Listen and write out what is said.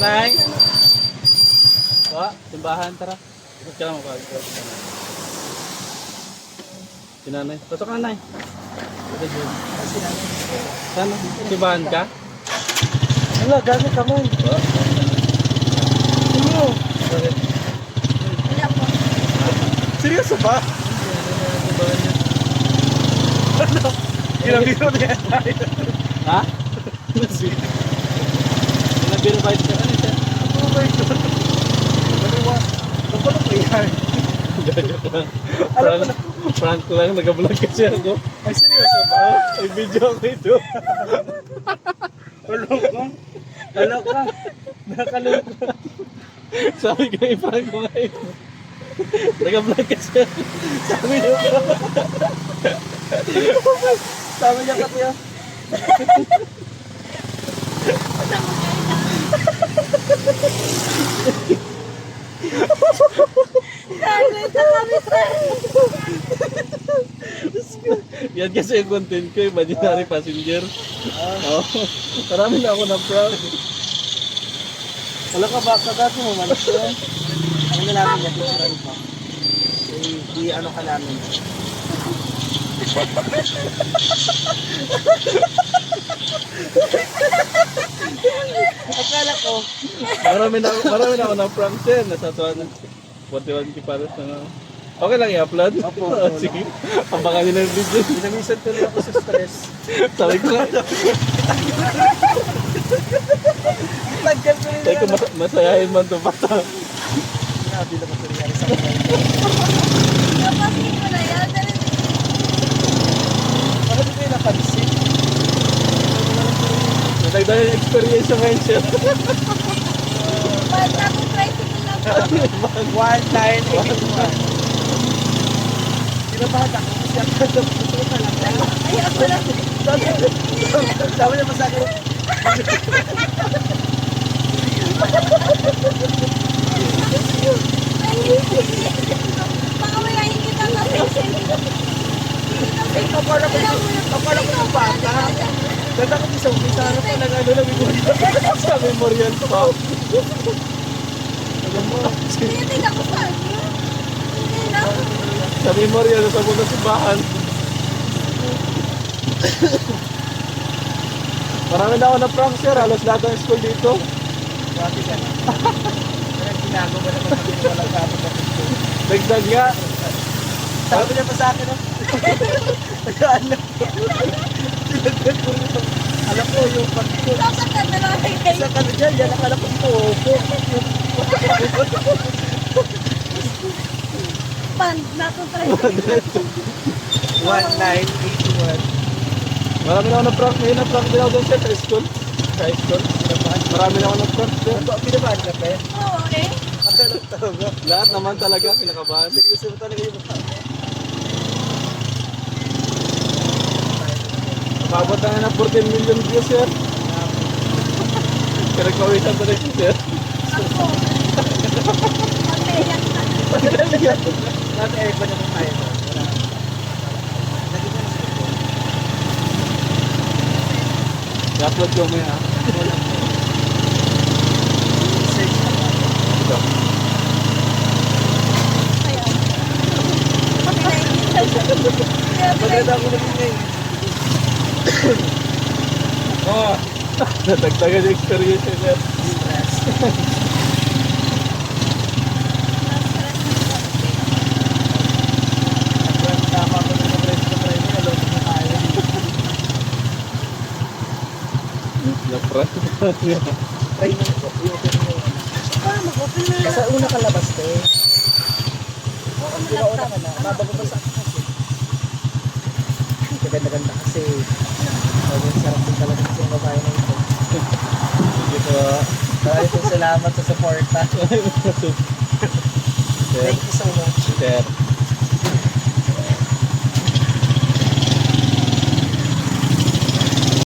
Nanay. Pa, simbahan, tara. Ikot ka lang mapag. Si nanay. Pasok ka, nanay. Ito, Jun. Saan? Simbahan ka? Wala, gamit ka mo. Pa. Ano? Bakit? Wala po. Seryoso ba? Simbahan niya. Ano? Ginabiro na yan tayo. Ha? Nabiro ba ito? Ano siya? Oh my God. Dalawa. Napalok na yan. Joke lang. Alam ko na. Prank lang, nag-vlog kasi ako. Ay, seryoso ba? May video ako ito. Alok ka? Alok ka? Nakaloko. Sabi ko, i-prank ko nga ito. Nag-vlog kasi ako. Sabi niyo ba? Sabi niya ka tiyo. Silent na kami, friend. Yan kasi yung content ko, imaginary passenger. Oo. Marami na ako na prank. Wala ka ba? Kagati mo man. Ano namin yan? Picturean mo. Ano ka namin? Akala ko. Marami na ako na prank sir. Nasatuwa na. 41 kiparas na. Okay lang i-upload? Opo. Sige. Abangan nyo na yung video. Pinamisan ko lang ako sa stress. Sabi ko nga. Tagkan ko rin Sabi ko masayahin man ito bata. Sinabi na nangyari sa mga. Napasin ko na yan. Bakit hindi napansin? Nagdagdag yung experience ngayon siya. Ba't ako tricycle lang po? 1981. Sinabahan ako kasi ako gusto ko lang. Ay, ako lang. Sabi niya pa sa akin. Baka mayahin kita na Kapala ko ng bata. Ganda ko sa umpisa na pa nag-ano na memorial. Sa memorial pa. Alam mo, Tinitig ako sa akin. Hindi na. Sa memorial sa muna simbahan. Marami na ako na prank sir. Halos lahat ng school dito. grabe ka na. Kaya ginago mo naman kami walang gamit na picture. Dagdag nga. Sabi niya pa sa akin, no? Nag-ano? Sinagdan ko rin ito. Alam ko, yung pag-tour. Dapat na nalaki kayo. Sa kano dyan, yan akala ko ito. Pan, natong tricycle. 1981. Marami na ako na prank. Ngayon na prank din ako doon sir. Sa school. Sa school. Marami na ako na prank sir. Pinabahan ka pa eh? Oo, eh. Akala ko talaga. Lahat naman talaga pinakabahan. Seryoso mo talaga yung mukha. Mabot na nga ng 14 million views sir. Pero kawisan pa rin sir. Ako. Magpayak na. Dati ay ba naman tayo? Wala. Lagi mo na sa ito. I-upload ko mo yan. Wala. Search na ba? Ito. Ayan. Kaya Maganda ako naging ngayon. Oh! Natagtagan yung experience sir. Stress. Tama ko na sa friend mo, naloko na tayo. Na-prank. Try mo ko, i-open mo. mag-open na. Kasi una ka labas, te. Oo, Hindi na una ka na, mabago pa sa akin kasi. Ganda-ganda kasi. Ang sarap din talaga kasi yung babae na ito. Sige po. Maraming salamat sa suporta. Sir. Thank you so much. Sir.